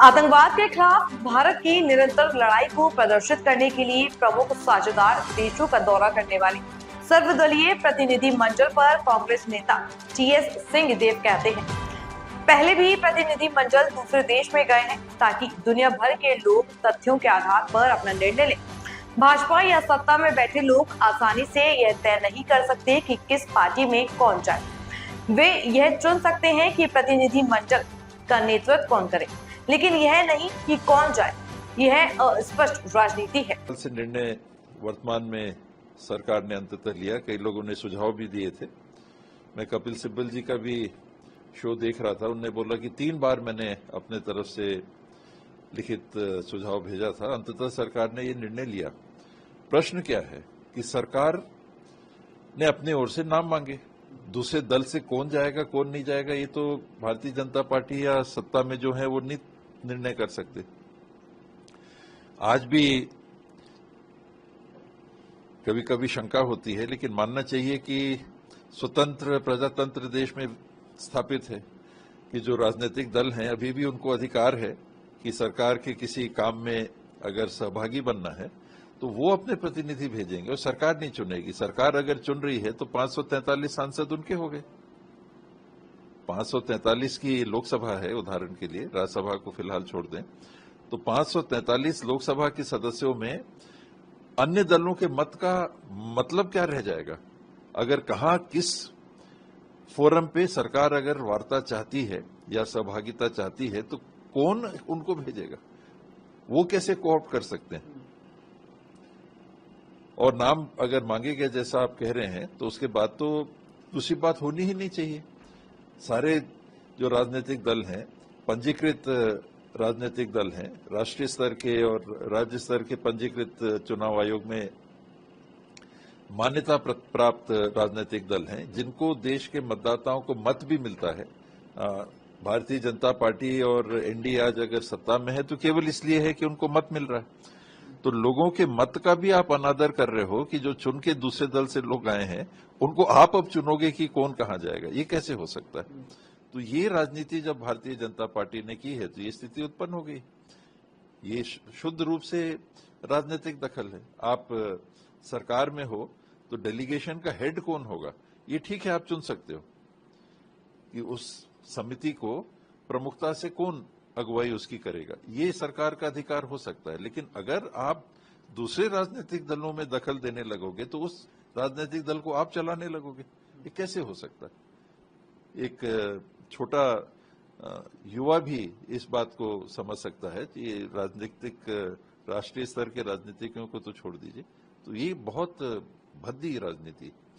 आतंकवाद के खिलाफ भारत की निरंतर लड़ाई को प्रदर्शित करने के लिए प्रमुख साझेदार देशों का दौरा करने वाले सर्वदलीय प्रतिनिधि मंडल पर कांग्रेस नेता टीएस सिंहदेव कहते हैं, पहले भी प्रतिनिधि मंडल दूसरे देश में गए हैं ताकि दुनिया भर के लोग तथ्यों के आधार पर अपना निर्णय लें। भाजपा या सत्ता में बैठे लोग आसानी से यह तय नहीं कर सकते कि किस पार्टी में कौन जाए। वे यह चुन सकते हैं कि प्रतिनिधि मंडल का नेतृत्व कौन करे, लेकिन यह नहीं कि कौन जाए। यह अस्पष्ट राजनीति है। से निर्णय वर्तमान में सरकार ने अंततः लिया। कई लोगों ने सुझाव भी दिए थे। मैं कपिल सिब्बल जी का भी शो देख रहा था। उन्होंने बोला कि 3 बार मैंने अपने तरफ से लिखित सुझाव भेजा था। अंततः सरकार ने ये निर्णय लिया। प्रश्न क्या है कि सरकार ने अपनी ओर से नाम मांगे। दूसरे दल से कौन जाएगा कौन नहीं जाएगा ये तो भारतीय जनता पार्टी या सत्ता में जो है वो नहीं निर्णय कर सकते। आज भी कभी कभी शंका होती है, लेकिन मानना चाहिए कि स्वतंत्र प्रजातंत्र देश में स्थापित है कि जो राजनीतिक दल हैं अभी भी उनको अधिकार है कि सरकार के किसी काम में अगर सहभागी बनना है तो वो अपने प्रतिनिधि भेजेंगे और सरकार नहीं चुनेगी। सरकार अगर चुन रही है तो 543 सांसद उनके हो गए। 543 की लोकसभा है, उदाहरण के लिए राज्यसभा को फिलहाल छोड़ दें तो 543 लोकसभा के सदस्यों में अन्य दलों के मत का मतलब क्या रह जाएगा। अगर कहा किस फोरम पे सरकार अगर वार्ता चाहती है या सहभागिता चाहती है तो कौन उनको भेजेगा, वो कैसे कोऑप्ट कर सकते हैं। और नाम अगर मांगे गए जैसा आप कह रहे हैं तो उसके बाद तो दूसरी बात होनी ही नहीं चाहिए। सारे जो राजनीतिक दल हैं, पंजीकृत राजनीतिक दल हैं, राष्ट्रीय स्तर के और राज्य स्तर के पंजीकृत चुनाव आयोग में मान्यता प्राप्त राजनीतिक दल हैं, जिनको देश के मतदाताओं को मत भी मिलता है। भारतीय जनता पार्टी और एनडीए आज अगर सत्ता में है तो केवल इसलिए है कि उनको मत मिल रहा है। तो लोगों के मत का भी आप अनादर कर रहे हो कि जो चुन के दूसरे दल से लोग आए हैं उनको आप अब चुनोगे कि कौन कहां जाएगा। ये कैसे हो सकता है। तो ये राजनीति जब भारतीय जनता पार्टी ने की है तो ये स्थिति उत्पन्न हो गई। ये शुद्ध रूप से राजनीतिक दखल है। आप सरकार में हो तो डेलीगेशन का हेड कौन होगा ये ठीक है, आप चुन सकते हो कि उस समिति को प्रमुखता से कौन अगुवाई उसकी करेगा, ये सरकार का अधिकार हो सकता है। लेकिन अगर आप दूसरे राजनीतिक दलों में दखल देने लगोगे तो उस राजनीतिक दल को आप चलाने लगोगे। ये कैसे हो सकता है। एक छोटा युवा भी इस बात को समझ सकता है कि ये राजनीतिक राष्ट्रीय स्तर के राजनीतिज्ञों को तो छोड़ दीजिए, तो ये बहुत भद्दी राजनीति।